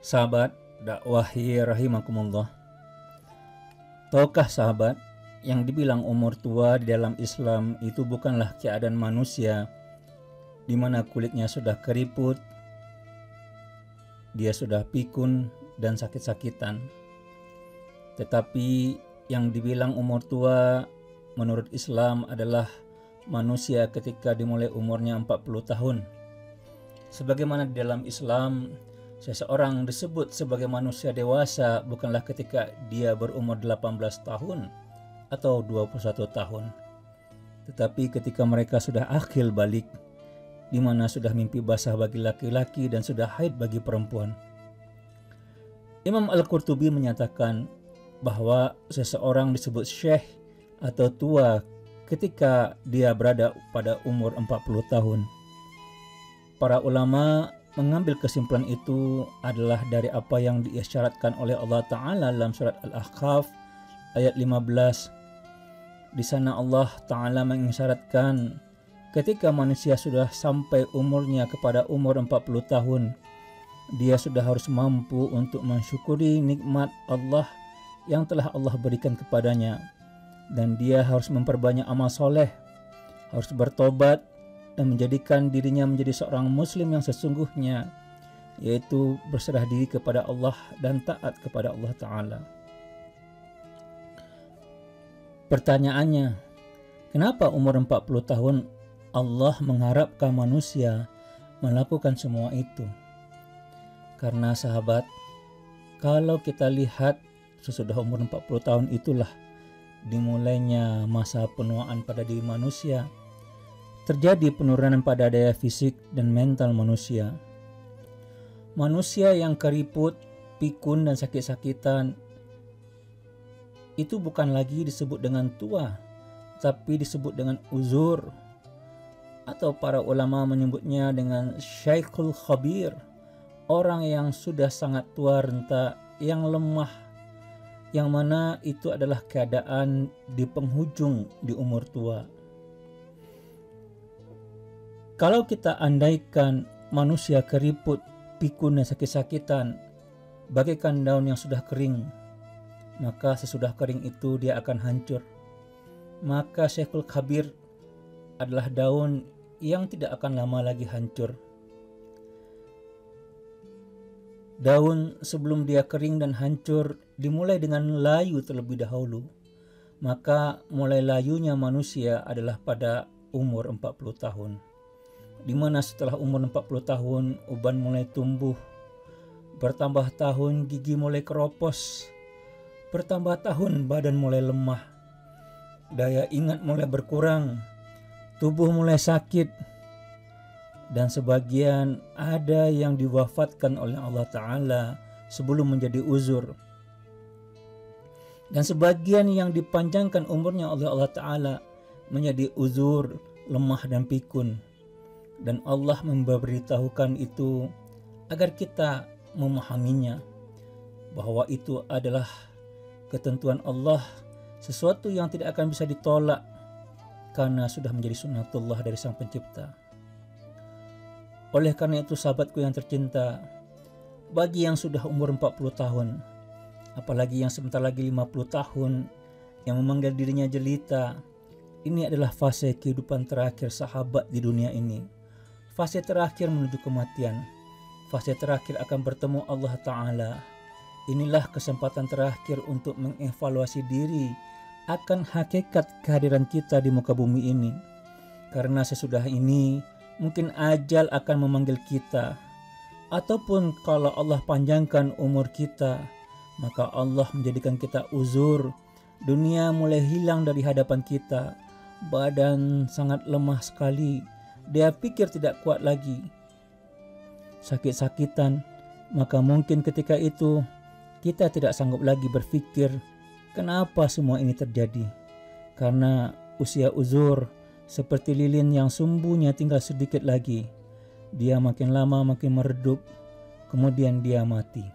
Sahabat dakwahi rahimakumullah. Tahukah sahabat, yang dibilang umur tua di dalam Islam itu bukanlah keadaan manusia di mana kulitnya sudah keriput, dia sudah pikun dan sakit-sakitan. Tetapi yang dibilang umur tua menurut Islam adalah manusia ketika dimulai umurnya 40 tahun. Sebagaimana di dalam Islam, seseorang disebut sebagai manusia dewasa bukanlah ketika dia berumur 18 tahun atau 21 tahun, tetapi ketika mereka sudah akil balik, di mana sudah mimpi basah bagi laki-laki dan sudah haid bagi perempuan. Imam Al-Qurtubi menyatakan bahwa seseorang disebut syekh atau tua ketika dia berada pada umur 40 tahun. Para ulama mengambil kesimpulan itu adalah dari apa yang diisyaratkan oleh Allah Ta'ala dalam surat Al-Ahqaf ayat 15. Di sana Allah Ta'ala mengisyaratkan ketika manusia sudah sampai umurnya kepada umur 40 tahun, dia sudah harus mampu untuk mensyukuri nikmat Allah yang telah Allah berikan kepadanya, dan dia harus memperbanyak amal soleh, harus bertobat dan menjadikan dirinya menjadi seorang muslim yang sesungguhnya, yaitu berserah diri kepada Allah dan taat kepada Allah Ta'ala. Pertanyaannya, kenapa umur 40 tahun Allah mengharapkan manusia melakukan semua itu? Karena sahabat, kalau kita lihat sesudah umur 40 tahun itulah dimulainya masa penuaan pada diri manusia. Terjadi penurunan pada daya fisik dan mental manusia. Manusia yang keriput, pikun dan sakit-sakitan itu bukan lagi disebut dengan tua, tapi disebut dengan uzur, atau para ulama menyebutnya dengan Syekhul Khabir, orang yang sudah sangat tua renta, yang lemah, yang mana itu adalah keadaan di penghujung di umur tua. Kalau kita andaikan manusia keriput, pikun dan sakit-sakitan bagaikan daun yang sudah kering, maka sesudah kering itu dia akan hancur. Maka Syekhul Khabir adalah daun yang tidak akan lama lagi hancur. Daun sebelum dia kering dan hancur dimulai dengan layu terlebih dahulu. Maka mulai layunya manusia adalah pada umur 40 tahun. Di mana setelah umur 40 tahun uban mulai tumbuh, bertambah tahun gigi mulai keropos, bertambah tahun badan mulai lemah, daya ingat mulai berkurang, tubuh mulai sakit, dan sebagian ada yang diwafatkan oleh Allah Ta'ala sebelum menjadi uzur, dan sebagian yang dipanjangkan umurnya oleh Allah Ta'ala menjadi uzur, lemah dan pikun. Dan Allah memberitahukan itu agar kita memahaminya, bahwa itu adalah ketentuan Allah, sesuatu yang tidak akan bisa ditolak karena sudah menjadi sunnatullah dari Sang Pencipta. Oleh karena itu sahabatku yang tercinta, bagi yang sudah umur 40 tahun, apalagi yang sebentar lagi 50 tahun, yang memanggil dirinya jelita, ini adalah fase kehidupan terakhir sahabat di dunia ini. Fase terakhir menuju kematian, fase terakhir akan bertemu Allah Ta'ala. Inilah kesempatan terakhir untuk mengevaluasi diri akan hakikat kehadiran kita di muka bumi ini. Karena sesudah ini mungkin ajal akan memanggil kita, ataupun kalau Allah panjangkan umur kita, maka Allah menjadikan kita uzur. Dunia mulai hilang dari hadapan kita, badan sangat lemah sekali, dia pikir tidak kuat lagi, sakit-sakitan. Maka mungkin ketika itu kita tidak sanggup lagi berpikir kenapa semua ini terjadi. Karena usia uzur seperti lilin yang sumbunya tinggal sedikit lagi, dia makin lama makin meredup, kemudian dia mati.